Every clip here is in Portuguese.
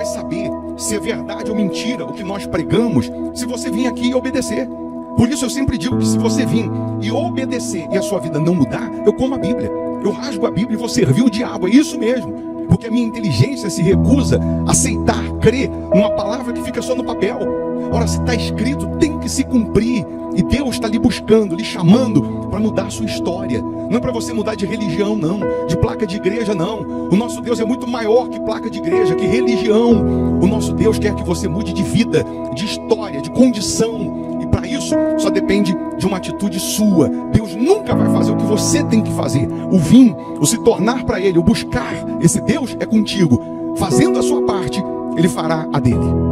vai saber se é verdade ou mentira o que nós pregamos, se você vir aqui e obedecer. Por isso eu sempre digo que se você vir e obedecer e a sua vida não mudar, eu como a Bíblia, eu rasgo a Bíblia e vou servir o diabo, é isso mesmo. Porque a minha inteligência se recusa a aceitar, crer numa palavra que fica só no papel. Ora, se está escrito, tem que se cumprir. E Deus está lhe buscando, lhe chamando para mudar a sua história. Não é para você mudar de religião, não. De placa de igreja, não. O nosso Deus é muito maior que placa de igreja, que religião. O nosso Deus quer que você mude de vida, de história, de condição. E para isso, só depende de uma atitude sua. Deus nunca vai fazer o que você tem que fazer. O vir, o se tornar para Ele, o buscar esse Deus é contigo. Fazendo a sua parte, Ele fará a dele.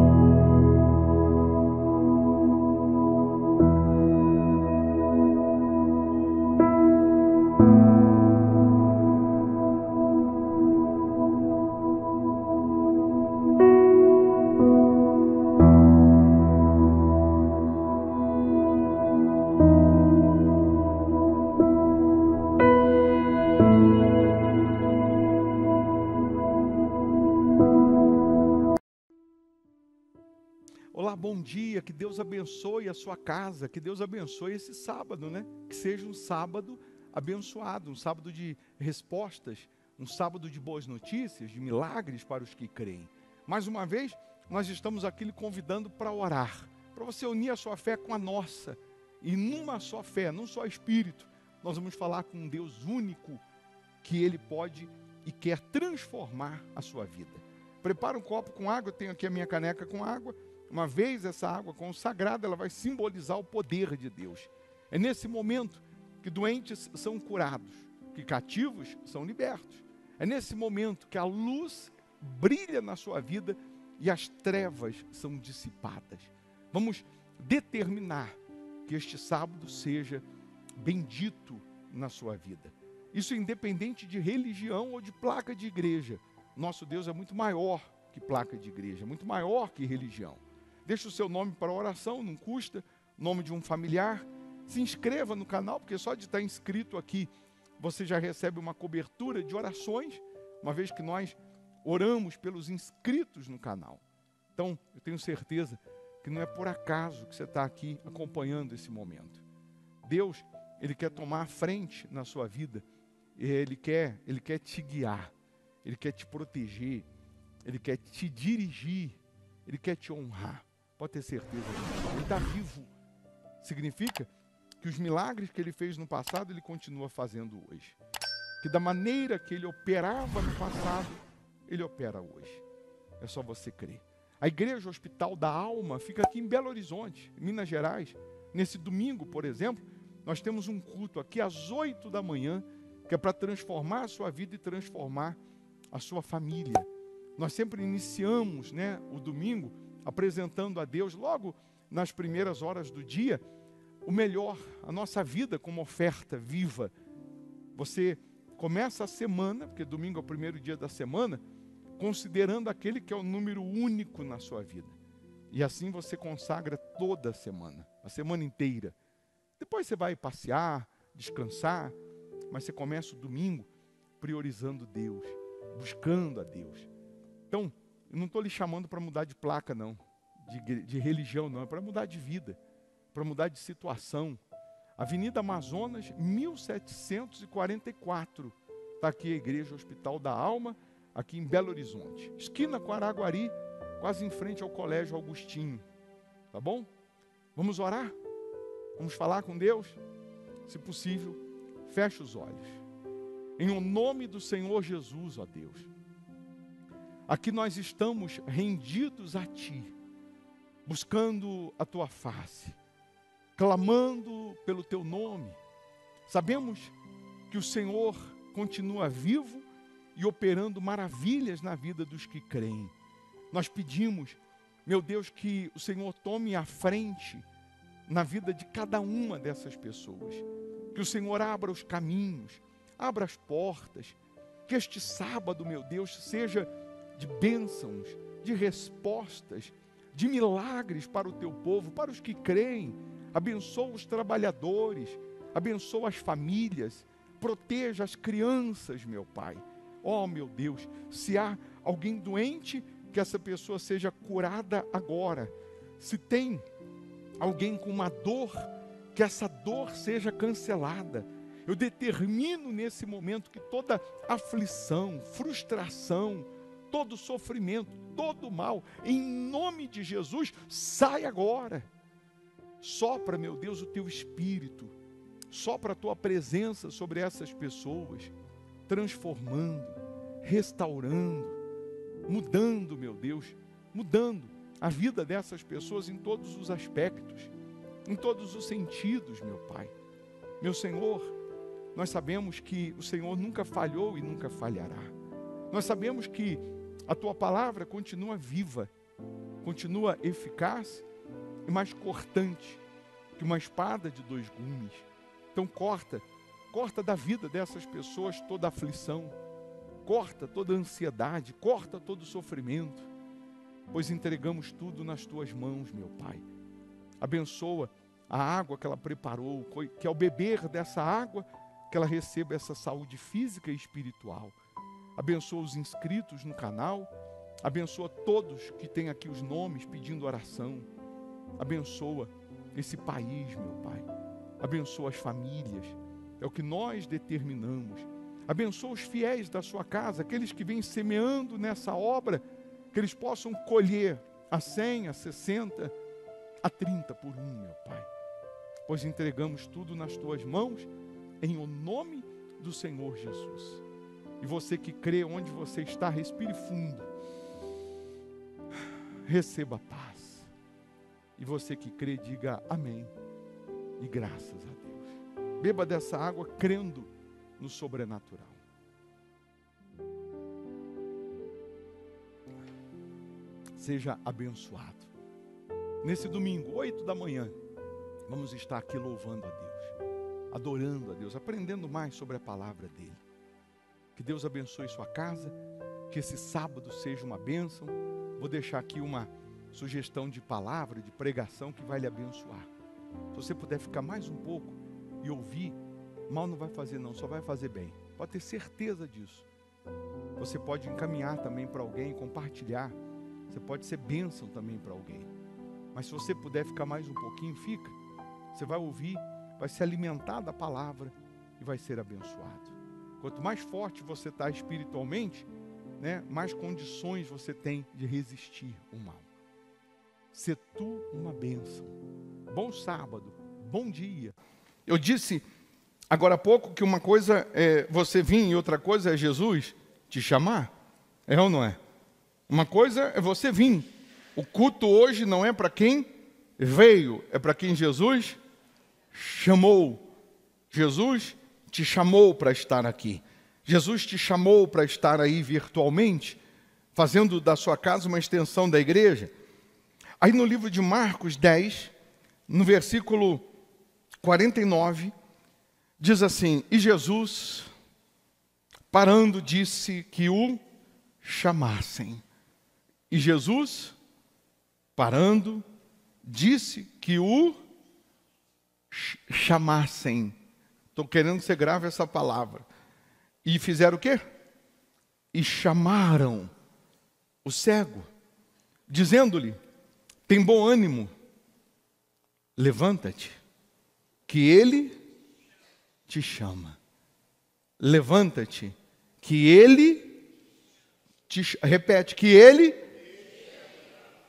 Olá, bom dia, que Deus abençoe a sua casa, que Deus abençoe esse sábado, né? Que seja um sábado abençoado, um sábado de respostas, um sábado de boas notícias, de milagres para os que creem. Mais uma vez, nós estamos aqui lhe convidando para orar, para você unir a sua fé com a nossa, e numa só fé, num só Espírito, nós vamos falar com um Deus único, que Ele pode e quer transformar a sua vida. Prepara um copo com água, eu tenho aqui a minha caneca com água. Uma vez essa água consagrada, ela vai simbolizar o poder de Deus. É nesse momento que doentes são curados, que cativos são libertos. É nesse momento que a luz brilha na sua vida e as trevas são dissipadas. Vamos determinar que este sábado seja bendito na sua vida. Isso independente de religião ou de placa de igreja. Nosso Deus é muito maior que placa de igreja, muito maior que religião. Deixe o seu nome para oração, não custa, nome de um familiar. Se inscreva no canal, porque só de estar inscrito aqui, você já recebe uma cobertura de orações, uma vez que nós oramos pelos inscritos no canal. Então, eu tenho certeza que não é por acaso que você está aqui acompanhando esse momento. Deus, Ele quer tomar a frente na sua vida, Ele quer te guiar, Ele quer te proteger, Ele quer te dirigir, Ele quer te honrar. Pode ter certeza disso. Ele está vivo. Significa que os milagres que Ele fez no passado, Ele continua fazendo hoje. Que da maneira que Ele operava no passado, Ele opera hoje. É só você crer. A Igreja Hospital da Alma fica aqui em Belo Horizonte, em Minas Gerais. Nesse domingo, por exemplo, nós temos um culto aqui às 8 da manhã, que é para transformar a sua vida e transformar a sua família. Nós sempre iniciamos, o domingo apresentando a Deus, logo nas primeiras horas do dia, o melhor, a nossa vida como oferta viva. Você começa a semana, porque domingo é o primeiro dia da semana, considerando aquele que é o número único na sua vida. E assim você consagra toda a semana inteira. Depois você vai passear, descansar, mas você começa o domingo priorizando Deus, buscando a Deus. Então, eu não estou lhe chamando para mudar de placa, não, de religião, não, é para mudar de vida, para mudar de situação. Avenida Amazonas, 1744, está aqui a Igreja Hospital da Alma, aqui em Belo Horizonte. Esquina com Araguari, quase em frente ao Colégio Augustinho. Tá bom? Vamos orar? Vamos falar com Deus? Se possível, feche os olhos. Em o nome do Senhor Jesus, ó Deus. Aqui nós estamos rendidos a Ti, buscando a Tua face, clamando pelo Teu nome. Sabemos que o Senhor continua vivo e operando maravilhas na vida dos que creem. Nós pedimos, meu Deus, que o Senhor tome a frente na vida de cada uma dessas pessoas. Que o Senhor abra os caminhos, abra as portas. Que este sábado, meu Deus, seja de bênçãos, de respostas, de milagres para o Teu povo, para os que creem. Abençoa os trabalhadores, abençoa as famílias, proteja as crianças, meu Pai. Ó, meu Deus, se há alguém doente, que essa pessoa seja curada agora. Se tem alguém com uma dor, que essa dor seja cancelada. Eu determino nesse momento que toda aflição, frustração, todo sofrimento, todo mal, em nome de Jesus, sai agora. Sopra, meu Deus, o teu espírito, sopra a tua presença sobre essas pessoas, transformando, restaurando, mudando, meu Deus, mudando a vida dessas pessoas em todos os aspectos, em todos os sentidos, meu Pai. Meu Senhor, nós sabemos que o Senhor nunca falhou e nunca falhará. Nós sabemos que a Tua palavra continua viva, continua eficaz e mais cortante que uma espada de 2 gumes. Então corta da vida dessas pessoas toda aflição, corta toda ansiedade, corta todo sofrimento, pois entregamos tudo nas Tuas mãos, meu Pai. Abençoa a água que ela preparou, que ao beber dessa água, que ela receba essa saúde física e espiritual. Abençoa os inscritos no canal, abençoa todos que têm aqui os nomes pedindo oração. Abençoa esse país, meu Pai. Abençoa as famílias, é o que nós determinamos. Abençoa os fiéis da sua casa, aqueles que vêm semeando nessa obra, que eles possam colher a 100, a 60, a 30 por um, meu Pai. Pois entregamos tudo nas Tuas mãos, em o nome do Senhor Jesus. E você que crê onde você está, respire fundo. Receba paz. E você que crê, diga amém. E graças a Deus. Beba dessa água crendo no sobrenatural. Seja abençoado. Nesse domingo, 8 da manhã, vamos estar aqui louvando a Deus, adorando a Deus, aprendendo mais sobre a palavra dEle. Que Deus abençoe sua casa, que esse sábado seja uma bênção. Vou deixar aqui uma sugestão de palavra, de pregação que vai lhe abençoar. Se você puder ficar mais um pouco e ouvir, mal não vai fazer não, só vai fazer bem. Pode ter certeza disso. Você pode encaminhar também para alguém, compartilhar. Você pode ser bênção também para alguém. Mas se você puder ficar mais um pouquinho, fica. Você vai ouvir, vai se alimentar da palavra e vai ser abençoado. Quanto mais forte você está espiritualmente, né, mais condições você tem de resistir ao mal. Se tu uma bênção. Bom sábado, bom dia. Eu disse agora há pouco que uma coisa é você vir e outra coisa é Jesus te chamar. É ou não é? Uma coisa é você vir. O culto hoje não é para quem veio, é para quem Jesus chamou. Jesus te chamou para estar aqui. Jesus te chamou para estar aí virtualmente, fazendo da sua casa uma extensão da igreja. Aí no livro de Marcos 10, no versículo 49, diz assim: e Jesus, parando, disse que o chamassem. E Jesus, parando, disse que o chamassem. Estou querendo que você grave essa palavra. E fizeram o quê? E chamaram o cego, dizendo-lhe: tem bom ânimo, levanta-te, que ele te chama. Levanta-te, que ele te chama. Repete, que ele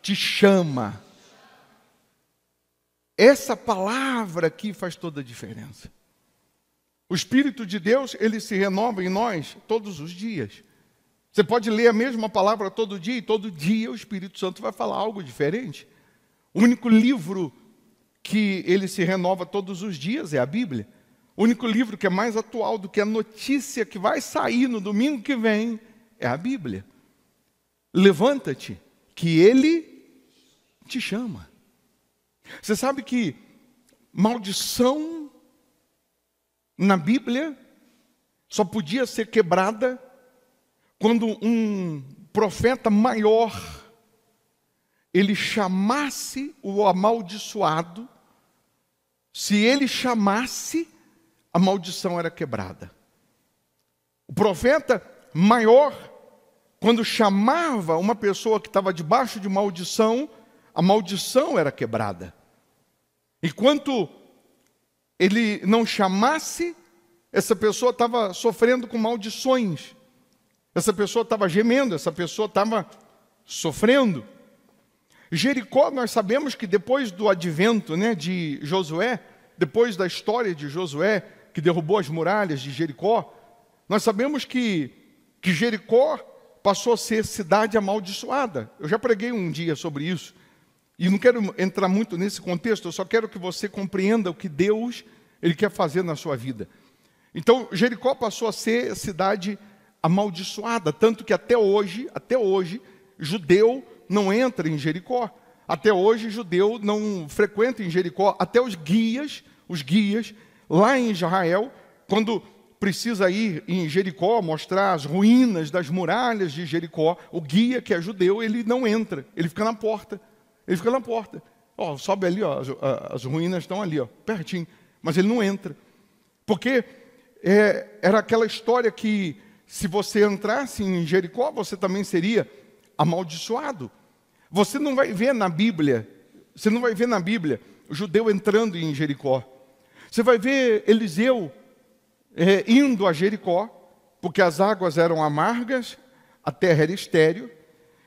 te chama. Essa palavra aqui faz toda a diferença. O Espírito de Deus, ele se renova em nós todos os dias. Você pode ler a mesma palavra todo dia, e todo dia o Espírito Santo vai falar algo diferente. O único livro que ele se renova todos os dias é a Bíblia. O único livro que é mais atual do que a notícia que vai sair no domingo que vem é a Bíblia. Levanta-te, que ele te chama. Você sabe que maldição na Bíblia só podia ser quebrada quando um profeta maior ele chamasse o amaldiçoado. Se ele chamasse, a maldição era quebrada. O profeta maior quando chamava uma pessoa que estava debaixo de maldição, a maldição era quebrada. Enquanto ele não chamasse, essa pessoa estava sofrendo com maldições. Essa pessoa estava gemendo, essa pessoa estava sofrendo. Jericó, nós sabemos que depois do advento, de Josué, depois da história de Josué, que derrubou as muralhas de Jericó, nós sabemos que Jericó passou a ser cidade amaldiçoada. Eu já preguei um dia sobre isso. E não quero entrar muito nesse contexto, eu só quero que você compreenda o que Deus ele quer fazer na sua vida. Então, Jericó passou a ser cidade amaldiçoada, tanto que até hoje, judeu não entra em Jericó. Até hoje, judeu não frequenta em Jericó. Até os guias, lá em Israel, quando precisa ir em Jericó, mostrar as ruínas das muralhas de Jericó, o guia, que é judeu, ele não entra, ele fica na porta. Sobe ali, as ruínas estão ali, pertinho. Mas ele não entra. Porque era aquela história que, se você entrasse em Jericó, você também seria amaldiçoado. Você não vai ver na Bíblia, o judeu entrando em Jericó. Você vai ver Eliseu indo a Jericó, porque as águas eram amargas, a terra era estéril.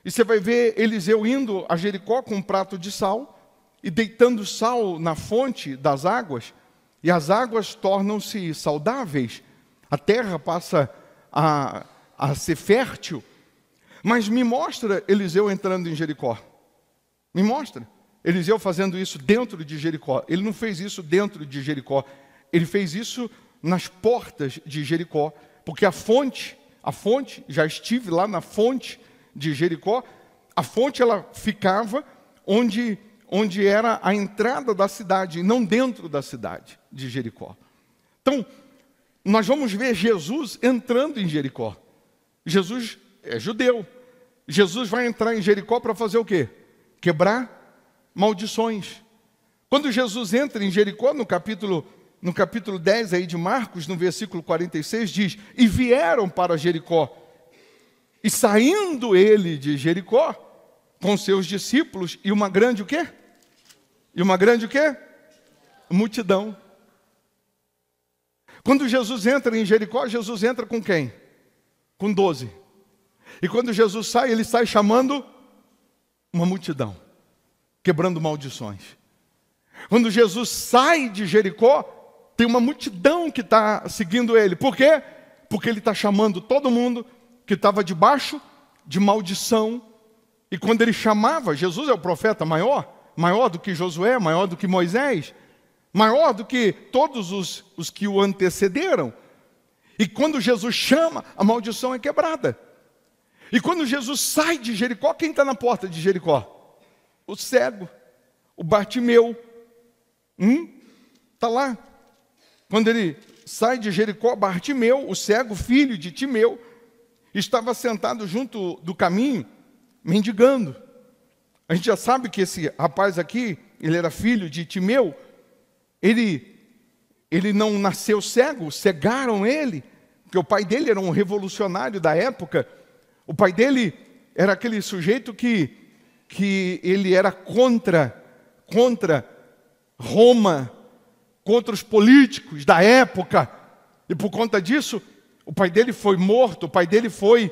E você vai ver Eliseu indo a Jericó com um prato de sal e deitando sal na fonte das águas, e as águas tornam-se saudáveis, a terra passa a ser fértil. Mas me mostra Eliseu entrando em Jericó. Me mostra Eliseu fazendo isso dentro de Jericó. Ele não fez isso dentro de Jericó, ele fez isso nas portas de Jericó, porque a fonte, já estive lá na fonte de Jericó, a fonte ela ficava onde era a entrada da cidade, e não dentro da cidade de Jericó. Então, nós vamos ver Jesus entrando em Jericó. Jesus é judeu. Jesus vai entrar em Jericó para fazer o quê? Quebrar maldições. Quando Jesus entra em Jericó, no capítulo 10 aí de Marcos, no versículo 46, diz: e vieram para Jericó. E saindo ele de Jericó, com seus discípulos, e uma grande o quê? Multidão. Quando Jesus entra em Jericó, Jesus entra com quem? Com 12. E quando Jesus sai, ele sai chamando uma multidão, quebrando maldições. Quando Jesus sai de Jericó, tem uma multidão que está seguindo ele. Por quê? Porque ele está chamando todo mundo que estava debaixo de maldição. E quando ele chamava, Jesus é o profeta maior do que Josué, maior do que Moisés, maior do que todos os que o antecederam. E quando Jesus chama, a maldição é quebrada. E quando Jesus sai de Jericó, quem está na porta de Jericó? O cego, o Bartimeu. Está lá. Quando ele sai de Jericó, Bartimeu, o cego, filho de Timeu, estava sentado junto do caminho, mendigando. A gente já sabe que esse rapaz aqui, ele era filho de Timeu. Ele não nasceu cego, cegaram ele, porque o pai dele era um revolucionário da época. O pai dele era aquele sujeito que ele era contra Roma, contra os políticos da época. E por conta disso, o pai dele foi morto, o pai dele foi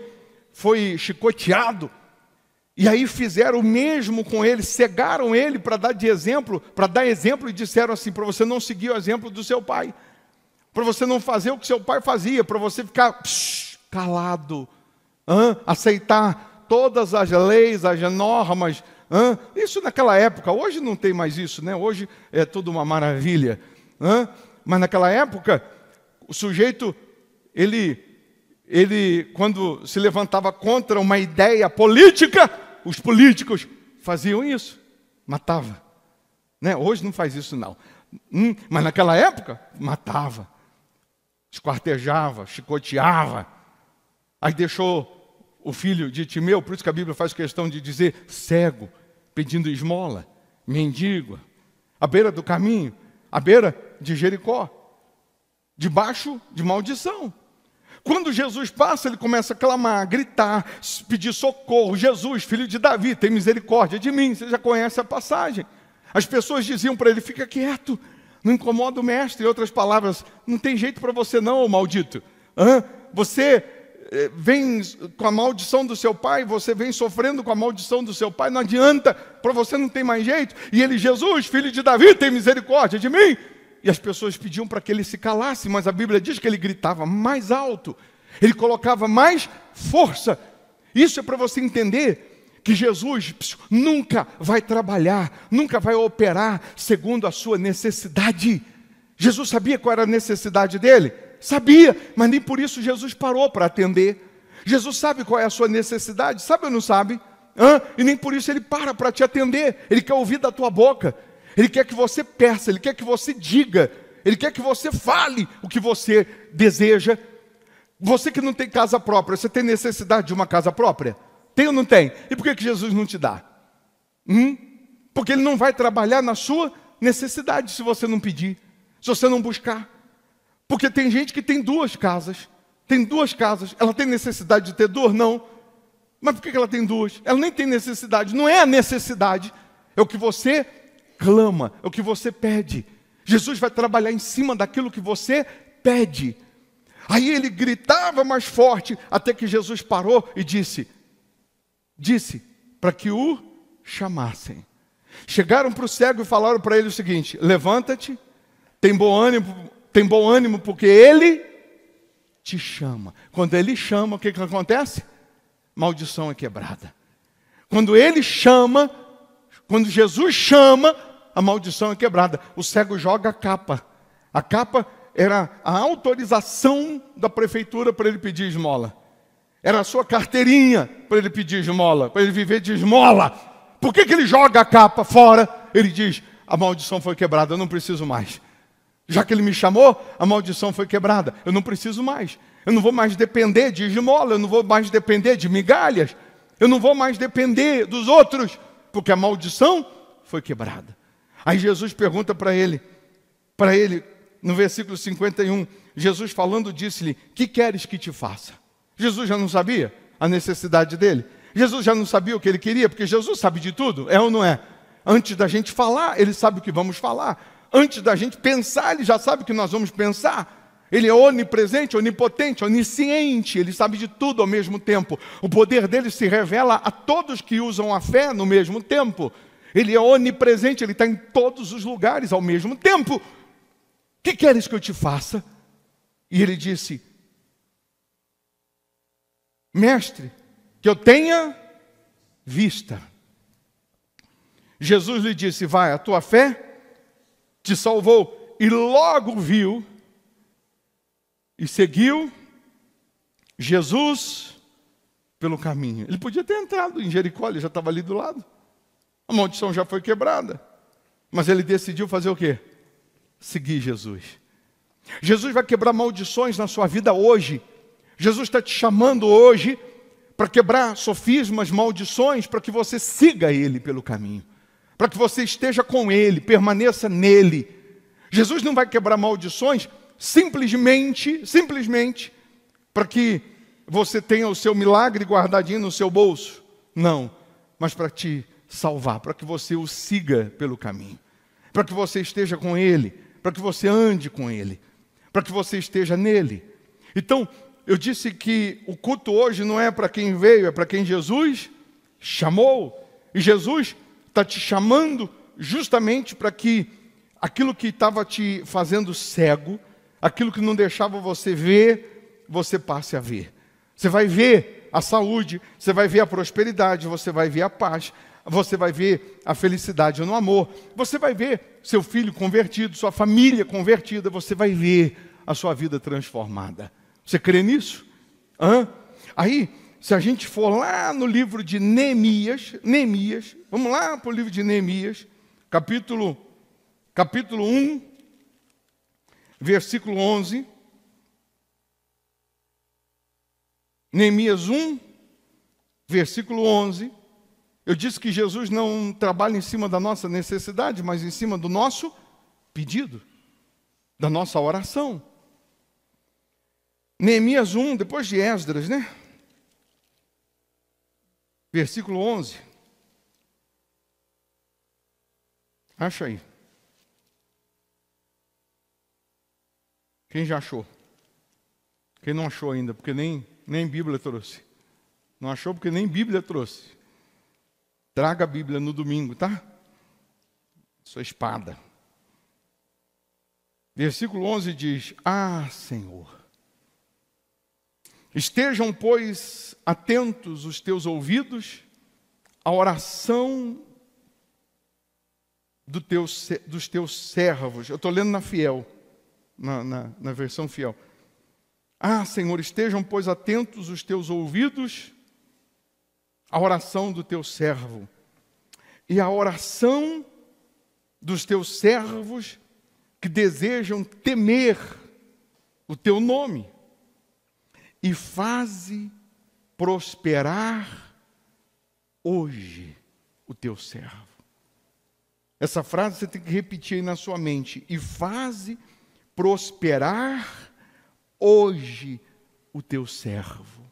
chicoteado. E aí fizeram o mesmo com ele, cegaram ele para dar exemplo e disseram assim: para você não seguir o exemplo do seu pai, para você não fazer o que seu pai fazia, para você ficar calado, aceitar todas as leis, as normas. Isso naquela época. Hoje não tem mais isso, né? Hoje é tudo uma maravilha. Mas naquela época, o sujeito, ele quando se levantava contra uma ideia política, os políticos faziam isso, matava. Né? Hoje não faz isso não. Mas naquela época, matava, esquartejava, chicoteava. Aí deixou o filho de Timeu, por isso que a Bíblia faz questão de dizer cego, pedindo esmola, mendigo, à beira do caminho, à beira de Jericó, debaixo de maldição. Quando Jesus passa, ele começa a clamar, a gritar, pedir socorro. Jesus, filho de Davi, tem misericórdia de mim. Você já conhece a passagem. As pessoas diziam para ele, fica quieto, não incomoda o mestre. Em outras palavras, não tem jeito para você não, maldito. Você vem com a maldição do seu pai, você vem sofrendo com a maldição do seu pai, não adianta, para você não tem mais jeito. E ele, Jesus, filho de Davi, tem misericórdia de mim. E as pessoas pediam para que ele se calasse, mas a Bíblia diz que ele gritava mais alto, ele colocava mais força. Isso é para você entender que Jesus nunca vai trabalhar, nunca vai operar segundo a sua necessidade. Jesus sabia qual era a necessidade dele? Sabia, mas nem por isso Jesus parou para atender. Jesus sabe qual é a sua necessidade, sabe ou não sabe? E nem por isso ele para te atender. Ele quer ouvir da tua boca. Ele quer que você peça, ele quer que você diga, ele quer que você fale o que você deseja. Você que não tem casa própria, você tem necessidade de uma casa própria? Tem ou não tem? E por que Jesus não te dá? Porque ele não vai trabalhar na sua necessidade se você não pedir, se você não buscar. Porque tem gente que tem duas casas, ela tem necessidade de ter duas? Não. Mas por que ela tem duas? Ela nem tem necessidade, não é a necessidade, é o que você clama, é o que você pede. Jesus vai trabalhar em cima daquilo que você pede. Aí ele gritava mais forte, até que Jesus parou e disse para que o chamassem. Chegaram para o cego e falaram para ele o seguinte: levanta-te, tem bom ânimo, porque ele te chama. Quando ele chama, o que acontece? Maldição é quebrada. Quando ele chama, quando Jesus chama, a maldição é quebrada. O cego joga a capa. A capa era a autorização da prefeitura para ele pedir esmola. Era a sua carteirinha para ele pedir esmola, para ele viver de esmola. Por que ele joga a capa fora? Ele diz, a maldição foi quebrada, eu não preciso mais. Já que ele me chamou, a maldição foi quebrada, eu não preciso mais. Eu não vou mais depender de esmola, eu não vou mais depender de migalhas, eu não vou mais depender dos outros, porque a maldição foi quebrada. Aí Jesus pergunta para ele, no versículo 51, Jesus falando disse-lhe, que queres que te faça? Jesus já não sabia a necessidade dele? Jesus já não sabia o que ele queria? Porque Jesus sabe de tudo, é ou não é? Antes da gente falar, ele sabe o que vamos falar. Antes da gente pensar, ele já sabe o que nós vamos pensar. Ele é onipresente, onipotente, onisciente, ele sabe de tudo ao mesmo tempo. O poder dele se revela a todos que usam a fé no mesmo tempo. Ele é onipresente, ele está em todos os lugares ao mesmo tempo. Que queres que eu te faça? E ele disse, mestre, que eu tenha vista. Jesus lhe disse, vai, a tua fé te salvou. E logo viu e seguiu Jesus pelo caminho. Ele podia ter entrado em Jericó, ele já estava ali do lado. A maldição já foi quebrada. Mas ele decidiu fazer o quê? Seguir Jesus. Jesus vai quebrar maldições na sua vida hoje. Jesus está te chamando hoje para quebrar sofismas, maldições, para que você siga Ele pelo caminho. Para que você esteja com Ele, permaneça nele. Jesus não vai quebrar maldições simplesmente para que você tenha o seu milagre guardadinho no seu bolso. Não, mas para te salvar, para que você o siga pelo caminho. Para que você esteja com Ele, para que você ande com Ele, para que você esteja nele. Então, eu disse que o culto hoje não é para quem veio, é para quem Jesus chamou. E Jesus está te chamando justamente para que aquilo que estava te fazendo cego, aquilo que não deixava você ver, você passe a ver. Você vai ver a saúde, você vai ver a prosperidade, você vai ver a paz, você vai ver a felicidade no amor, você vai ver seu filho convertido, sua família convertida, você vai ver a sua vida transformada. Você crê nisso? Aí, se a gente for lá no livro de Neemias, vamos lá para o livro de Neemias, capítulo 1, versículo 11. Neemias 1, versículo 11. Eu disse que Jesus não trabalha em cima da nossa necessidade, mas em cima do nosso pedido, da nossa oração. Neemias 1, depois de Esdras, né? Versículo 11. Acha aí. Quem já achou? Quem não achou ainda? Porque nem Bíblia trouxe. Não achou porque nem Bíblia trouxe. Traga a Bíblia no domingo, tá? Sua espada. Versículo 11 diz: Ah, Senhor, estejam, pois, atentos os teus ouvidos à oração dos teus servos. Eu estou lendo na Fiel, na versão Fiel. Ah, Senhor, estejam, pois, atentos os teus ouvidos à oração do teu servo e à oração dos teus servos que desejam temer o teu nome, e faze prosperar hoje o teu servo. Essa frase você tem que repetir aí na sua mente. E faze prosperar hoje o teu servo.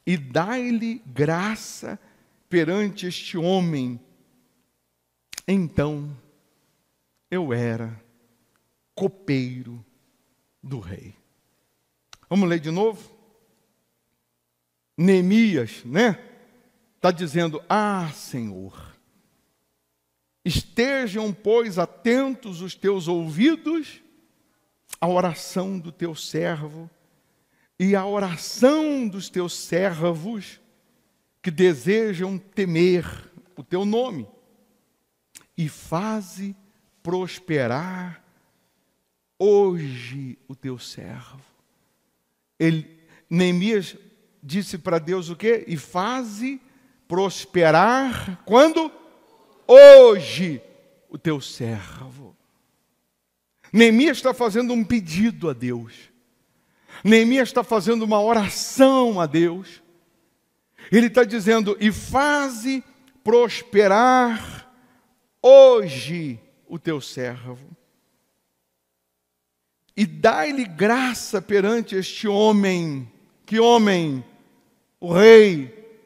E dai-lhe graça perante este homem. Então eu era copeiro do rei. Vamos ler de novo? Neemias, né? Está dizendo: Ah, Senhor, estejam, pois, atentos os teus ouvidos à oração do teu servo e à oração dos teus servos que desejam temer o teu nome, e faze prosperar hoje o teu servo. Neemias disse para Deus o quê? E faze prosperar quando? Hoje o teu servo. Neemias está fazendo um pedido a Deus. Neemias está fazendo uma oração a Deus. Ele está dizendo: e faze prosperar hoje o teu servo. E dai-lhe graça perante este homem. Que homem? O rei.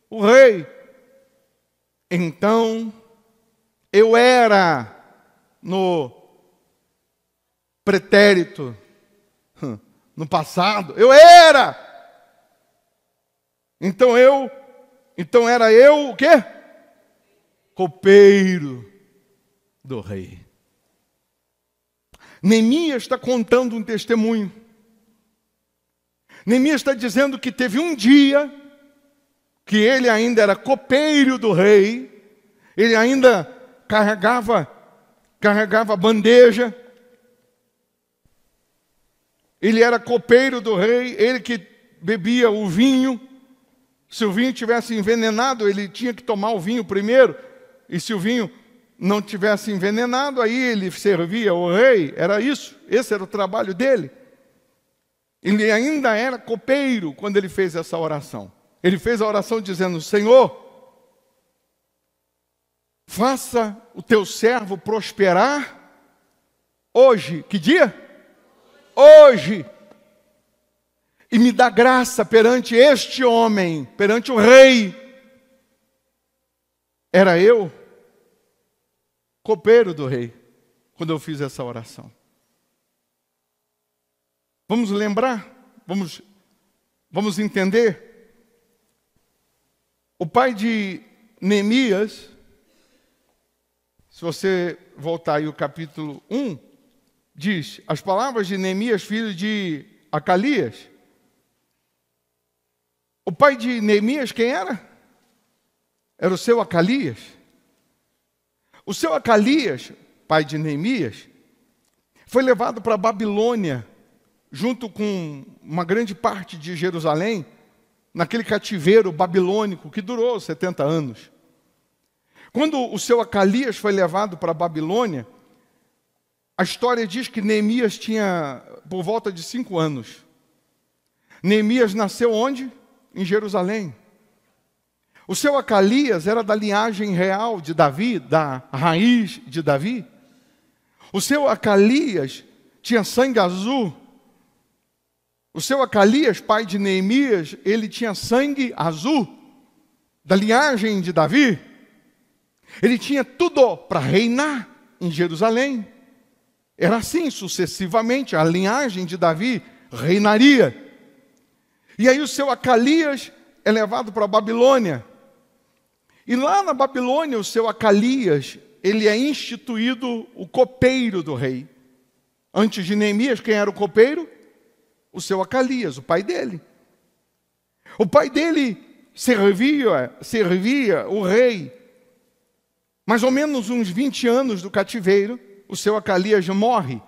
O rei. Então, eu era no pretérito, no passado, eu era. Então era eu o quê? Copeiro do rei. Neemias está contando um testemunho. Neemias está dizendo que teve um dia que ele ainda era copeiro do rei, ele ainda carregava a bandeja, ele era copeiro do rei, ele que bebia o vinho. Se o vinho tivesse envenenado, ele tinha que tomar o vinho primeiro, e se o vinho não tivesse envenenado, aí ele servia o rei. Era isso, esse era o trabalho dele. Ele ainda era copeiro quando ele fez essa oração. Ele fez a oração dizendo: Senhor, faça o teu servo prosperar hoje. Que dia? Hoje. E me dá graça perante este homem, perante o rei. Era eu, copeiro do rei, quando eu fiz essa oração. Vamos lembrar? Vamos entender? O pai de Neemias, se você voltar aí o capítulo 1, diz: as palavras de Neemias, filho de Acalias. O pai de Neemias quem era? Era o seu Acalias. O seu Acalias, pai de Neemias, foi levado para a Babilônia, junto com uma grande parte de Jerusalém, naquele cativeiro babilônico que durou 70 anos. Quando o seu Acalias foi levado para a Babilônia, a história diz que Neemias tinha por volta de 5 anos. Neemias nasceu onde? Em Jerusalém. O seu Acalias era da linhagem real de Davi, da raiz de Davi. O seu Acalias tinha sangue azul. O seu Acalias, pai de Neemias, ele tinha sangue azul, da linhagem de Davi. Ele tinha tudo para reinar em Jerusalém. Era assim sucessivamente, a linhagem de Davi reinaria. E aí o seu Acalias é levado para a Babilônia. E lá na Babilônia, o seu Acalias, ele é instituído o copeiro do rei. Antes de Neemias, quem era o copeiro? O seu Acalias, o pai dele. O pai dele servia o rei. Mais ou menos uns 20 anos do cativeiro, o seu Acalias morre.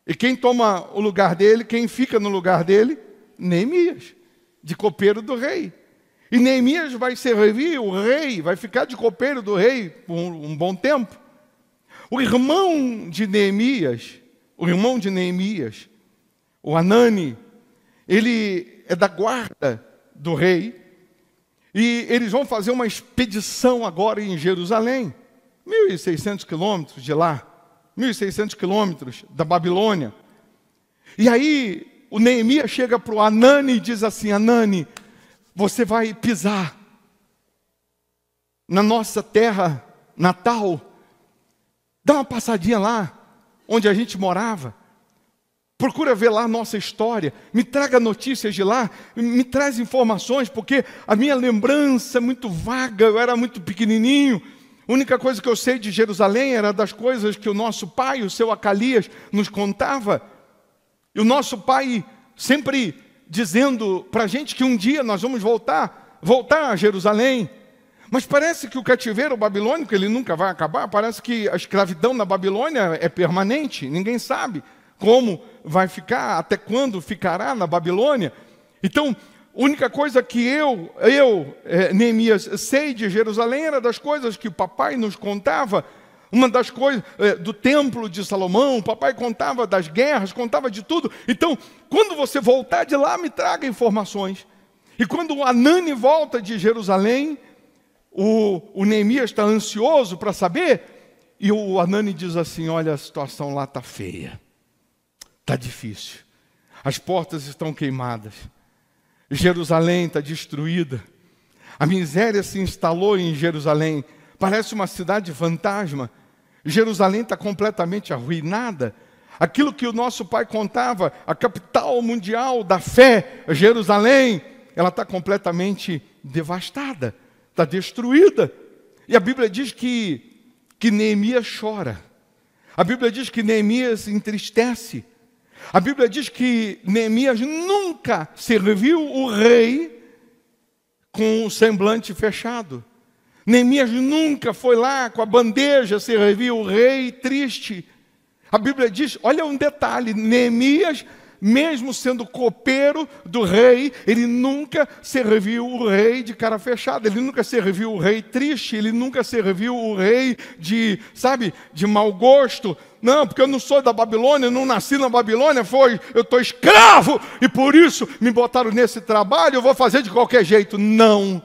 E quem toma o lugar dele, quem fica no lugar dele? Neemias, de copeiro do rei. E Neemias vai servir o rei, vai ficar de copeiro do rei por um bom tempo. O irmão de Neemias, o Hanani, ele é da guarda do rei, e eles vão fazer uma expedição agora em Jerusalém, 1.600 quilômetros de lá, 1.600 quilômetros da Babilônia. E aí o Neemias chega para o Hanani e diz assim: Hanani, você vai pisar na nossa terra natal, dá uma passadinha lá, onde a gente morava. Procura ver lá a nossa história, me traga notícias de lá, me traz informações, porque a minha lembrança é muito vaga, eu era muito pequenininho. A única coisa que eu sei de Jerusalém era das coisas que o nosso pai, o seu Acalias, nos contava. E o nosso pai sempre dizendo para a gente que um dia nós vamos voltar a Jerusalém. Mas parece que o cativeiro babilônico, ele nunca vai acabar. Parece que a escravidão na Babilônia é permanente, ninguém sabe como vai ficar, até quando ficará na Babilônia. Então, a única coisa que Neemias, sei de Jerusalém era das coisas que o papai nos contava. Uma das coisas do templo de Salomão, o papai contava das guerras, contava de tudo. Então, quando você voltar de lá, me traga informações. E quando o Hanani volta de Jerusalém, o Neemias está ansioso para saber, e o Hanani diz assim: olha, a situação lá está feia. Está difícil, as portas estão queimadas, Jerusalém está destruída, a miséria se instalou em Jerusalém, parece uma cidade fantasma, Jerusalém está completamente arruinada. Aquilo que o nosso pai contava, a capital mundial da fé, Jerusalém, ela está completamente devastada, está destruída. E a Bíblia diz que Neemias chora, a Bíblia diz que Neemias entristece. A Bíblia diz que Neemias nunca serviu o rei com o semblante fechado. Neemias nunca foi lá com a bandeja servir o rei triste. A Bíblia diz, olha um detalhe, Neemias, mesmo sendo copeiro do rei, ele nunca serviu o rei de cara fechada, ele nunca serviu o rei triste, ele nunca serviu o rei de mau gosto. Não, porque eu não sou da Babilônia, eu não nasci na Babilônia, eu estou escravo, e por isso me botaram nesse trabalho, eu vou fazer de qualquer jeito. Não,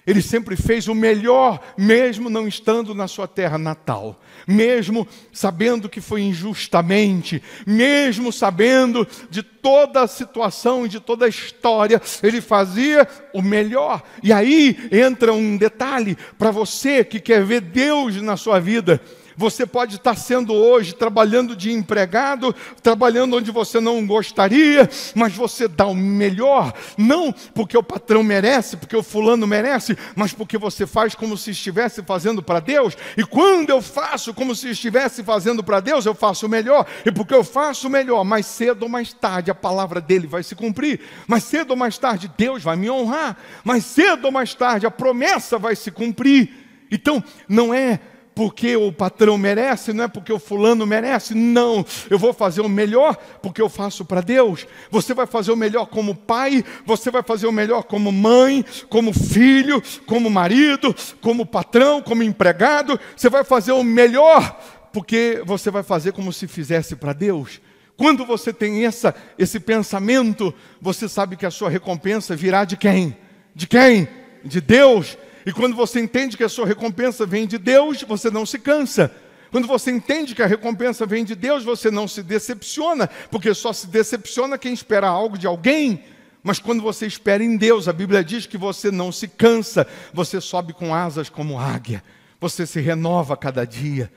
ele sempre fez o melhor, mesmo não estando na sua terra natal, mesmo sabendo que foi injustamente, mesmo sabendo de toda a situação e de toda a história, ele fazia o melhor. E aí entra um detalhe para você que quer ver Deus na sua vida. Você pode estar sendo hoje, trabalhando de empregado, trabalhando onde você não gostaria, mas você dá o melhor, não porque o patrão merece, porque o fulano merece, mas porque você faz como se estivesse fazendo para Deus. E quando eu faço como se estivesse fazendo para Deus, eu faço o melhor. E porque eu faço o melhor, mais cedo ou mais tarde a palavra dele vai se cumprir. Mais cedo ou mais tarde Deus vai me honrar. Mais cedo ou mais tarde a promessa vai se cumprir. Então, não é porque o patrão merece, não é porque o fulano merece, não. Eu vou fazer o melhor porque eu faço para Deus. Você vai fazer o melhor como pai, você vai fazer o melhor como mãe, como filho, como marido, como patrão, como empregado. Você vai fazer o melhor porque você vai fazer como se fizesse para Deus. Quando você tem esse pensamento, você sabe que a sua recompensa virá de quem? De quem? De Deus. E quando você entende que a sua recompensa vem de Deus, você não se cansa. Quando você entende que a recompensa vem de Deus, você não se decepciona, porque só se decepciona quem espera algo de alguém. Mas quando você espera em Deus, a Bíblia diz que você não se cansa, você sobe com asas como águia, você se renova a cada dia.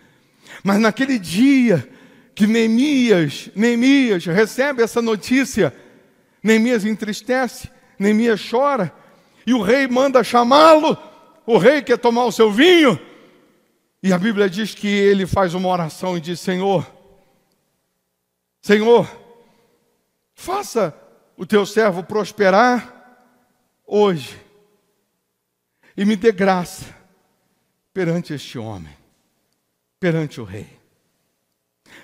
Mas naquele dia que Neemias recebe essa notícia, Neemias entristece, Neemias chora, e o rei manda chamá-lo, o rei quer tomar o seu vinho, e a Bíblia diz que ele faz uma oração e diz: Senhor, faça o teu servo prosperar hoje, e me dê graça perante este homem, perante o rei.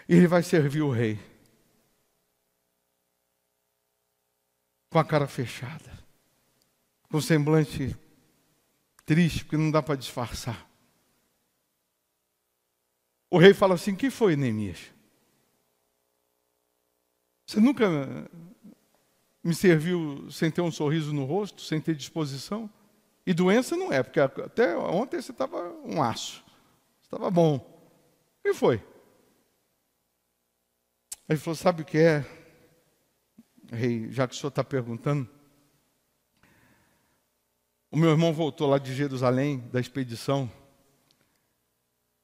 E ele vai servir o rei com a cara fechada, com semblante triste, porque não dá para disfarçar. O rei fala assim: quem foi, Neemias? Você nunca me serviu sem ter um sorriso no rosto, sem ter disposição? E doença não é, porque até ontem você estava um aço, estava bom. Quem foi? Aí ele falou: sabe o que é, rei, já que o senhor está perguntando? O meu irmão voltou lá de Jerusalém, da expedição.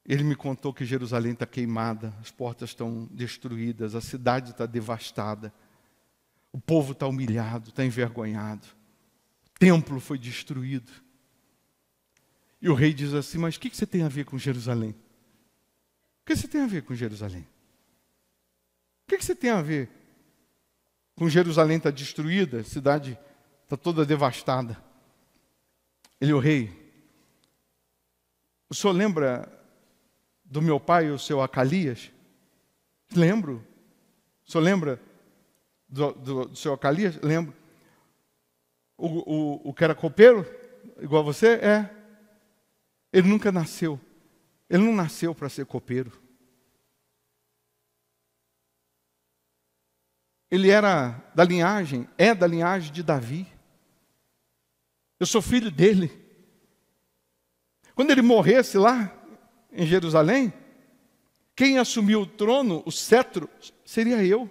Ele me contou que Jerusalém está queimada, as portas estão destruídas, a cidade está devastada, o povo está humilhado, está envergonhado, o templo foi destruído. E o rei diz assim: mas o que você tem a ver com Jerusalém? O que você tem a ver com Jerusalém? O que você tem a ver com Jerusalém está destruída, a cidade está toda devastada? Ele: o rei, o senhor lembra do meu pai, o seu Acalias? Lembro. O senhor lembra do seu Acalias? Lembro. O que era copeiro, igual a você? É. Ele nunca nasceu. Ele não nasceu para ser copeiro. Ele era da linhagem, é da linhagem de Davi. Eu sou filho dele. Quando ele morresse lá em Jerusalém, quem assumiu o trono, o cetro, seria eu.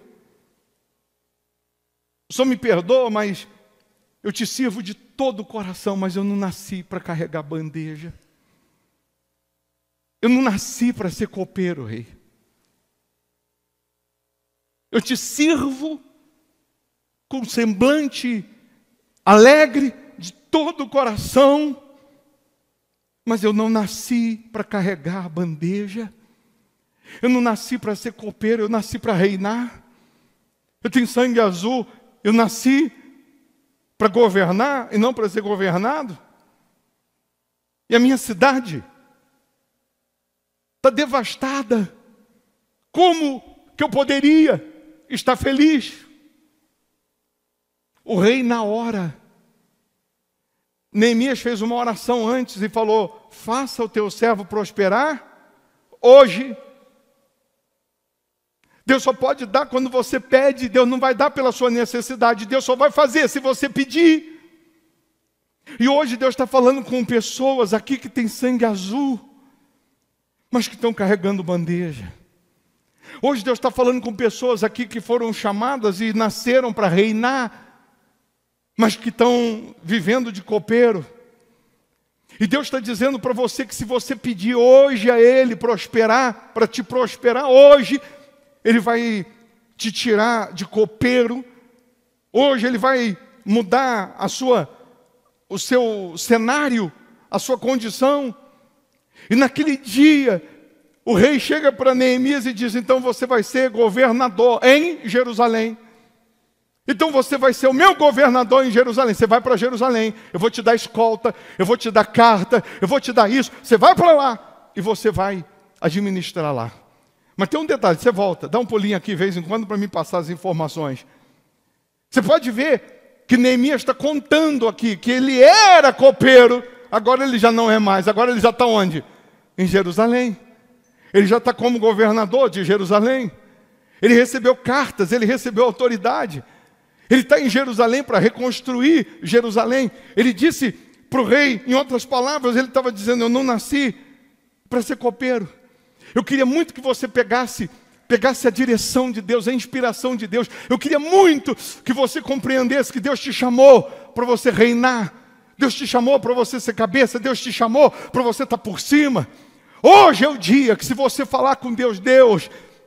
O senhor me perdoa, mas eu te sirvo de todo o coração, mas eu não nasci para carregar bandeja. Eu não nasci para ser copeiro, rei. Eu te sirvo com semblante alegre, de todo o coração, mas eu não nasci para carregar a bandeja. Eu não nasci para ser copeiro, eu nasci para reinar. Eu tenho sangue azul, eu nasci para governar e não para ser governado. E a minha cidade está devastada. Como que eu poderia estar feliz? O rei, na hora, Neemias fez uma oração antes e falou: faça o teu servo prosperar hoje. Deus só pode dar quando você pede. Deus não vai dar pela sua necessidade. Deus só vai fazer se você pedir. E hoje Deus está falando com pessoas aqui que têm sangue azul, mas que estão carregando bandeja. Hoje Deus está falando com pessoas aqui que foram chamadas e nasceram para reinar, mas que estão vivendo de copeiro. E Deus está dizendo para você que se você pedir hoje a Ele prosperar, para te prosperar hoje, Ele vai te tirar de copeiro. Hoje Ele vai mudar o seu cenário, a sua condição. E naquele dia, o rei chega para Neemias e diz: então você vai ser governador em Jerusalém. Então você vai ser o meu governador em Jerusalém. Você vai para Jerusalém, eu vou te dar escolta, eu vou te dar carta, eu vou te dar isso. Você vai para lá e você vai administrar lá. Mas tem um detalhe: você volta, dá um pulinho aqui de vez em quando para me passar as informações. Você pode ver que Neemias está contando aqui que ele era copeiro, agora ele já não é mais. Agora ele já está onde? Em Jerusalém. Ele já está como governador de Jerusalém. Ele recebeu cartas, ele recebeu autoridade. Ele está em Jerusalém para reconstruir Jerusalém. Ele disse para o rei, em outras palavras, ele estava dizendo: eu não nasci para ser copeiro. Eu queria muito que você pegasse a direção de Deus, a inspiração de Deus. Eu queria muito que você compreendesse que Deus te chamou para você reinar. Deus te chamou para você ser cabeça. Deus te chamou para você estar por cima. Hoje é o dia que, se você falar com Deus,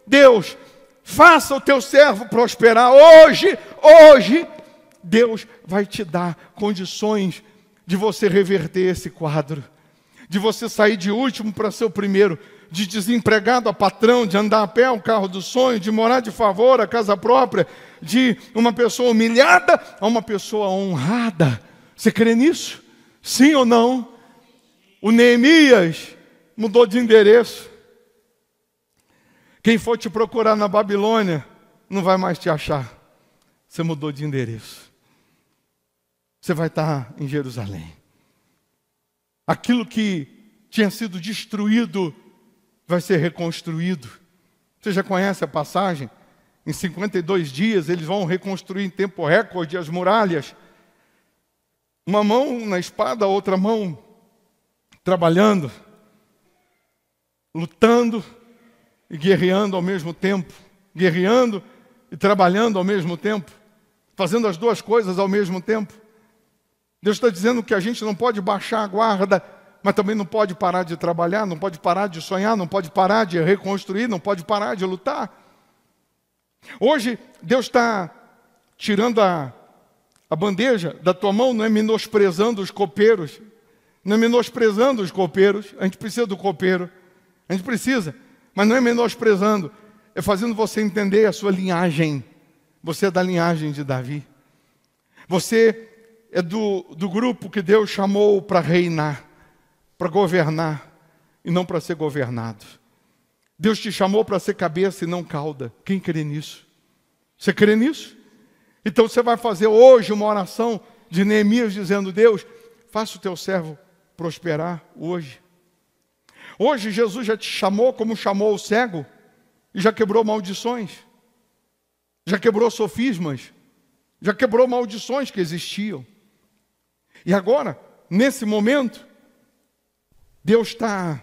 Deus, faça o teu servo prosperar. Hoje, Deus vai te dar condições de você reverter esse quadro, de você sair de último para ser o primeiro, de desempregado a patrão, de andar a pé o carro do sonho, de morar de favor a casa própria, de uma pessoa humilhada a uma pessoa honrada. Você crê nisso? Sim ou não? O Neemias mudou de endereço. Quem for te procurar na Babilônia não vai mais te achar. Você mudou de endereço. Você vai estar em Jerusalém. Aquilo que tinha sido destruído vai ser reconstruído. Você já conhece a passagem? Em 52 dias eles vão reconstruir em tempo recorde as muralhas. Uma mão na espada, a outra mão trabalhando, lutando e guerreando ao mesmo tempo. Guerreando e trabalhando ao mesmo tempo. Fazendo as duas coisas ao mesmo tempo. Deus está dizendo que a gente não pode baixar a guarda, mas também não pode parar de trabalhar, não pode parar de sonhar, não pode parar de reconstruir, não pode parar de lutar. Hoje, Deus está tirando a bandeja da tua mão, não é menosprezando os copeiros, não é menosprezando os copeiros, a gente precisa do copeiro, a gente precisa, mas não é menosprezando, é fazendo você entender a sua linhagem. Você é da linhagem de Davi. Você é do grupo que Deus chamou para reinar, para governar e não para ser governado. Deus te chamou para ser cabeça e não cauda. Quem crê nisso? Você crê nisso? Então você vai fazer hoje uma oração de Neemias dizendo: Deus, faça o teu servo prosperar hoje. Hoje Jesus já te chamou como chamou o cego e já quebrou maldições, já quebrou sofismas, já quebrou maldições que existiam. E agora, nesse momento, Deus está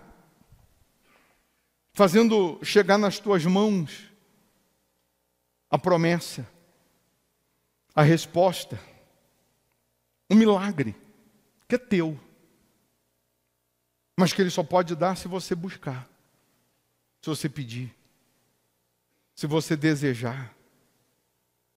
fazendo chegar nas tuas mãos a promessa, a resposta, um milagre que é teu, mas que Ele só pode dar se você buscar, se você pedir, se você desejar.